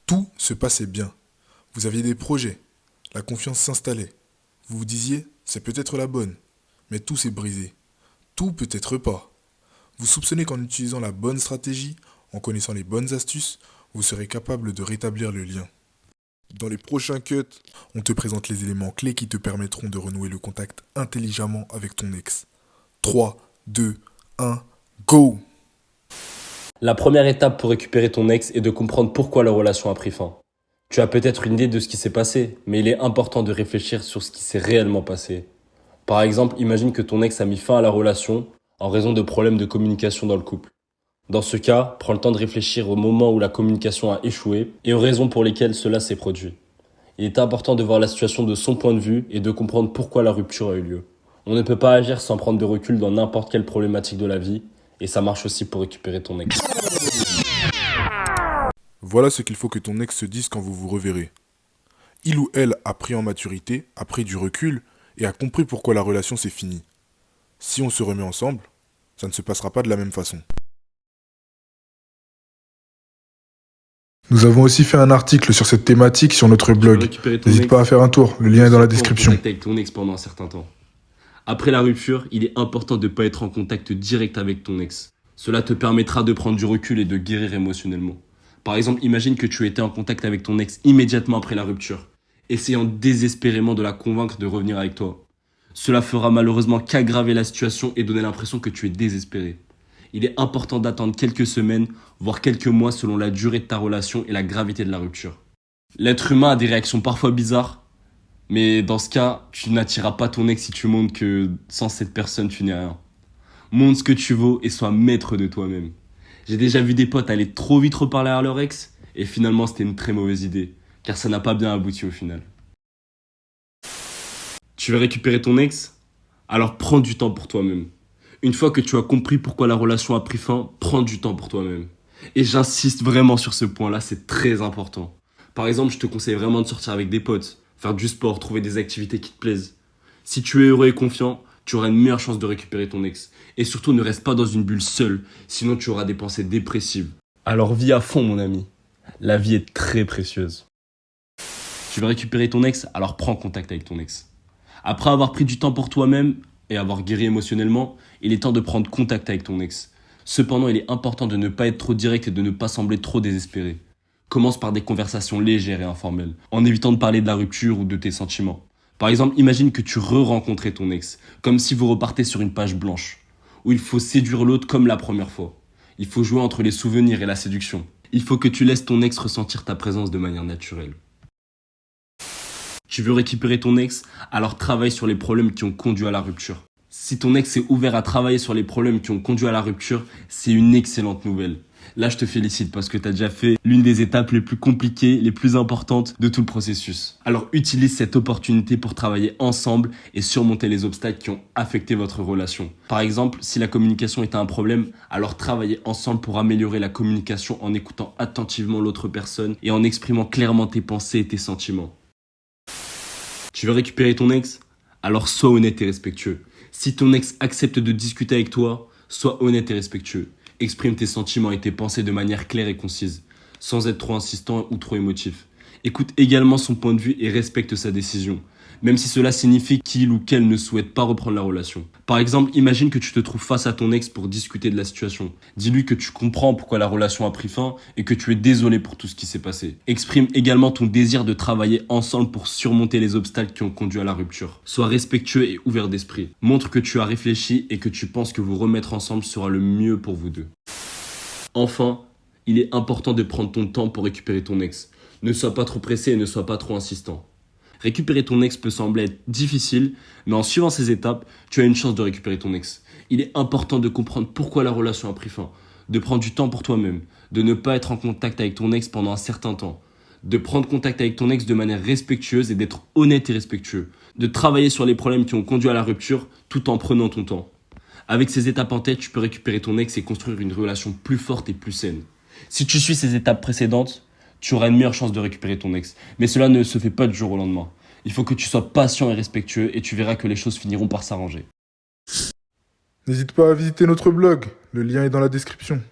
Tout se passait bien. Vous aviez des projets. La confiance s'installait. Vous vous disiez, c'est peut-être la bonne. Mais tout s'est brisé. Tout peut-être pas. Vous soupçonnez qu'en utilisant la bonne stratégie, en connaissant les bonnes astuces, vous serez capable de rétablir le lien. Dans les prochains cuts, on te présente les éléments clés qui te permettront de renouer le contact intelligemment avec ton ex. 3, 2, 1, go! La première étape pour récupérer ton ex est de comprendre pourquoi la relation a pris fin. Tu as peut-être une idée de ce qui s'est passé, mais il est important de réfléchir sur ce qui s'est réellement passé. Par exemple, imagine que ton ex a mis fin à la relation en raison de problèmes de communication dans le couple. Dans ce cas, prends le temps de réfléchir au moment où la communication a échoué et aux raisons pour lesquelles cela s'est produit. Il est important de voir la situation de son point de vue et de comprendre pourquoi la rupture a eu lieu. On ne peut pas agir sans prendre de recul dans n'importe quelle problématique de la vie, et ça marche aussi pour récupérer ton ex. Voilà ce qu'il faut que ton ex se dise quand vous vous reverrez. Il ou elle a pris en maturité, a pris du recul et a compris pourquoi la relation s'est finie. Si on se remet ensemble, ça ne se passera pas de la même façon. Nous avons aussi fait un article sur cette thématique sur notre blog. N'hésite pas à faire un tour, le lien est dans la description. Avec ton ex pendant un certain temps. Après la rupture, il est important de ne pas être en contact direct avec ton ex. Cela te permettra de prendre du recul et de guérir émotionnellement. Par exemple, imagine que tu étais en contact avec ton ex immédiatement après la rupture, essayant désespérément de la convaincre de revenir avec toi. Cela fera malheureusement qu'aggraver la situation et donner l'impression que tu es désespéré. Il est important d'attendre quelques semaines, voire quelques mois selon la durée de ta relation et la gravité de la rupture. L'être humain a des réactions parfois bizarres, mais dans ce cas, tu n'attireras pas ton ex si tu montres que sans cette personne, tu n'es rien. Montre ce que tu vaux et sois maître de toi-même. J'ai déjà vu des potes aller trop vite reparler à leur ex, et finalement c'était une très mauvaise idée, car ça n'a pas bien abouti au final. Tu veux récupérer ton ex? Alors prends du temps pour toi-même. Une fois que tu as compris pourquoi la relation a pris fin, prends du temps pour toi-même. Et j'insiste vraiment sur ce point-là, c'est très important. Par exemple, je te conseille vraiment de sortir avec des potes, faire du sport, trouver des activités qui te plaisent. Si tu es heureux et confiant, tu auras une meilleure chance de récupérer ton ex. Et surtout, ne reste pas dans une bulle seule, sinon tu auras des pensées dépressives. Alors vis à fond, mon ami. La vie est très précieuse. Tu veux récupérer ton ex, alors prends contact avec ton ex. Après avoir pris du temps pour toi-même et avoir guéri émotionnellement, il est temps de prendre contact avec ton ex. Cependant, il est important de ne pas être trop direct et de ne pas sembler trop désespéré. Commence par des conversations légères et informelles, en évitant de parler de la rupture ou de tes sentiments. Par exemple, imagine que tu re-rencontrais ton ex, comme si vous repartez sur une page blanche, où il faut séduire l'autre comme la première fois. Il faut jouer entre les souvenirs et la séduction. Il faut que tu laisses ton ex ressentir ta présence de manière naturelle. Tu veux récupérer ton ex, alors travaille sur les problèmes qui ont conduit à la rupture. Si ton ex est ouvert à travailler sur les problèmes qui ont conduit à la rupture, c'est une excellente nouvelle. Là, je te félicite parce que tu as déjà fait l'une des étapes les plus compliquées, les plus importantes de tout le processus. Alors utilise cette opportunité pour travailler ensemble et surmonter les obstacles qui ont affecté votre relation. Par exemple, si la communication était un problème, alors travaillez ensemble pour améliorer la communication en écoutant attentivement l'autre personne et en exprimant clairement tes pensées et tes sentiments. Tu veux récupérer ton ex? Alors sois honnête et respectueux. Si ton ex accepte de discuter avec toi, sois honnête et respectueux. Exprime tes sentiments et tes pensées de manière claire et concise, sans être trop insistant ou trop émotif. Écoute également son point de vue et respecte sa décision, même si cela signifie qu'il ou qu'elle ne souhaite pas reprendre la relation. Par exemple, imagine que tu te trouves face à ton ex pour discuter de la situation. Dis-lui que tu comprends pourquoi la relation a pris fin et que tu es désolé pour tout ce qui s'est passé. Exprime également ton désir de travailler ensemble pour surmonter les obstacles qui ont conduit à la rupture. Sois respectueux et ouvert d'esprit. Montre que tu as réfléchi et que tu penses que vous remettre ensemble sera le mieux pour vous deux. Enfin, il est important de prendre ton temps pour récupérer ton ex. Ne sois pas trop pressé et ne sois pas trop insistant. Récupérer ton ex peut sembler être difficile, mais en suivant ces étapes, tu as une chance de récupérer ton ex. Il est important de comprendre pourquoi la relation a pris fin, de prendre du temps pour toi-même, de ne pas être en contact avec ton ex pendant un certain temps, de prendre contact avec ton ex de manière respectueuse et d'être honnête et respectueux, de travailler sur les problèmes qui ont conduit à la rupture tout en prenant ton temps. Avec ces étapes en tête, tu peux récupérer ton ex et construire une relation plus forte et plus saine. Si tu suis ces étapes précédentes, tu auras une meilleure chance de récupérer ton ex. Mais cela ne se fait pas du jour au lendemain. Il faut que tu sois patient et respectueux et tu verras que les choses finiront par s'arranger. N'hésite pas à visiter notre blog, le lien est dans la description.